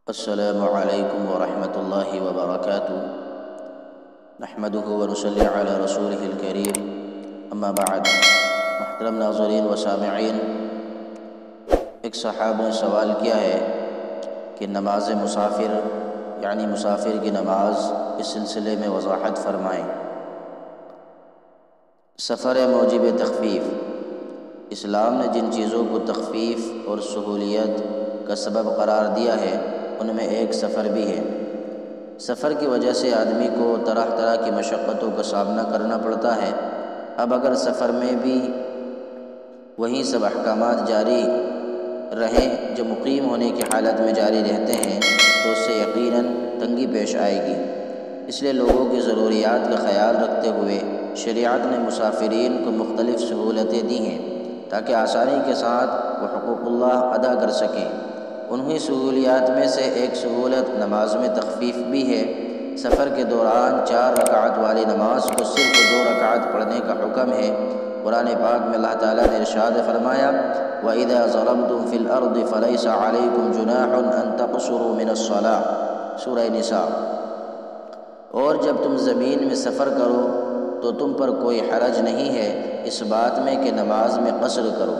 السلام علیکم ورحمۃ اللہ وبرکاتہ۔ نحمدہ ونصلی علی رسولہ الکریم، اما بعد۔ محترم ناظرین و سامعین، ایک صحابی نے سوال کیا ہے کہ نماز مسافر یعنی مسافر کی نماز اس سلسلے میں وضاحت فرمائیں۔ سفر موجب تخفیف۔ اسلام نے جن چیزوں کو تخفیف اور سہولیت کا سبب قرار دیا ہے ان میں ایک سفر بھی ہے۔ سفر کی وجہ سے آدمی کو طرح طرح کی مشقتوں کا سامنا کرنا پڑتا ہے۔ اب اگر سفر میں بھی وہی سب احکامات جاری رہیں جو مقیم ہونے کی حالت میں جاری رہتے ہیں تو اس سے یقیناً تنگی پیش آئے گی۔ اس لیے لوگوں کی ضروریات کا خیال رکھتے ہوئے شریعت نے مسافرین کو مختلف سہولتیں دی ہیں تاکہ آسانی کے ساتھ وہ حقوق اللہ ادا کر سکیں۔ انہی سہولیات میں سے ایک سہولت نماز میں تخفیف بھی ہے۔ سفر کے دوران 4 رکعت والی نماز کو صرف 2 رکعت پڑھنے کا حکم ہے۔ قرآن پاک میں اللہ تعالیٰ نے ارشاد فرمایا وَإِذَا ضَرَبْتُمْ فِي الْأَرْضِ فَلَيْسَ عَلَيْكُمْ جُنَاحٌ أَن تَقْصُرُوا مِنَ الصَّلَاةِ، سورہ نساء۔ اور جب تم زمین میں سفر کرو تو تم پر کوئی حرج نہیں ہے اس بات میں کہ نماز میں قصر کرو۔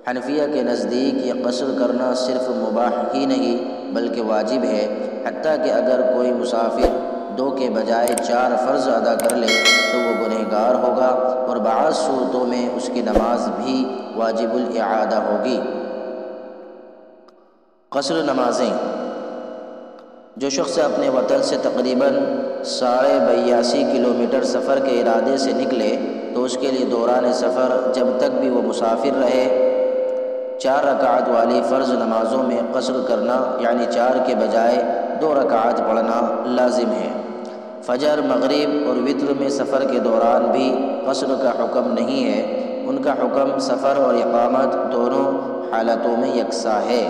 حنفیہ کے نزدیک یہ قصر کرنا صرف مباح ہی نہیں بلکہ واجب ہے، حتیٰ کہ اگر کوئی مسافر 2 کے بجائے 4 فرض ادا کر لے تو وہ گنہگار ہوگا اور بعض صورتوں میں اس کی نماز بھی واجب الاعادہ ہوگی۔ قصر نمازیں۔ جو شخص اپنے وطن سے تقریباً 82.5 کلومیٹر سفر کے ارادے سے نکلے تو اس کے لیے دوران سفر جب تک بھی وہ مسافر رہے 4 رکعت والی فرض نمازوں میں قصر کرنا یعنی 4 کے بجائے 2 رکعت پڑھنا لازم ہے۔ فجر، مغرب اور وتر میں سفر کے دوران بھی قصر کا حکم نہیں ہے، ان کا حکم سفر اور اقامت دونوں حالتوں میں یکساں ہے۔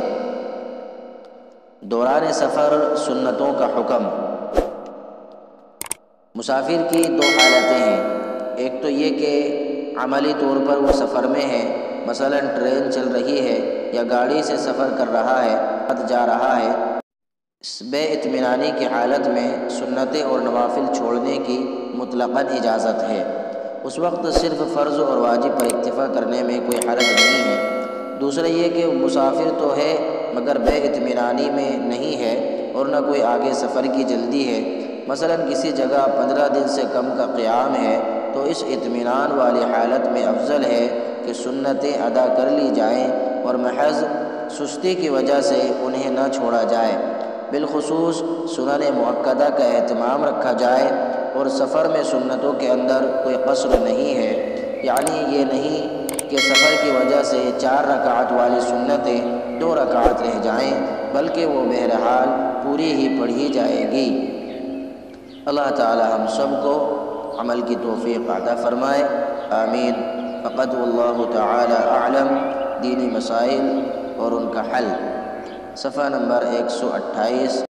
دوران سفر سنتوں کا حکم۔ مسافر کی 2 حالتیں ہیں، ایک تو یہ کہ عملی طور پر وہ سفر میں ہے، مثلا ٹرین چل رہی ہے یا گاڑی سے سفر کر رہا ہے، جا رہا ہے۔ اس بے اطمینانی کی حالت میں سنتیں اور نوافل چھوڑنے کی مطلقاً اجازت ہے۔ اس وقت صرف فرض اور واجب پر اکتفا کرنے میں کوئی حرج نہیں ہے۔ دوسرا یہ کہ مسافر تو ہے مگر بے اطمینانی میں نہیں ہے اور نہ کوئی آگے سفر کی جلدی ہے، مثلا کسی جگہ 15 دن سے کم کا قیام ہے تو اس اطمینان والی حالت میں افضل ہے کہ سنتیں ادا کر لی جائیں اور محض سستی کی وجہ سے انہیں نہ چھوڑا جائے۔ بالخصوص سنن مؤکدہ کا اہتمام رکھا جائے اور سفر میں سنتوں کے اندر کوئی قصر نہیں ہے، یعنی یہ نہیں کہ سفر کی وجہ سے 4 رکعت والی سنتیں 2 رکعت رہ جائیں بلکہ وہ بہرحال پوری ہی پڑھی جائے گی۔ اللہ تعالی ہم سب کو عمل کی توفیق عطا فرمائے، آمین۔ فقط واللہ تعالی اعلم۔ دینی مسائل اور ان کا حل، صفحہ نمبر 128۔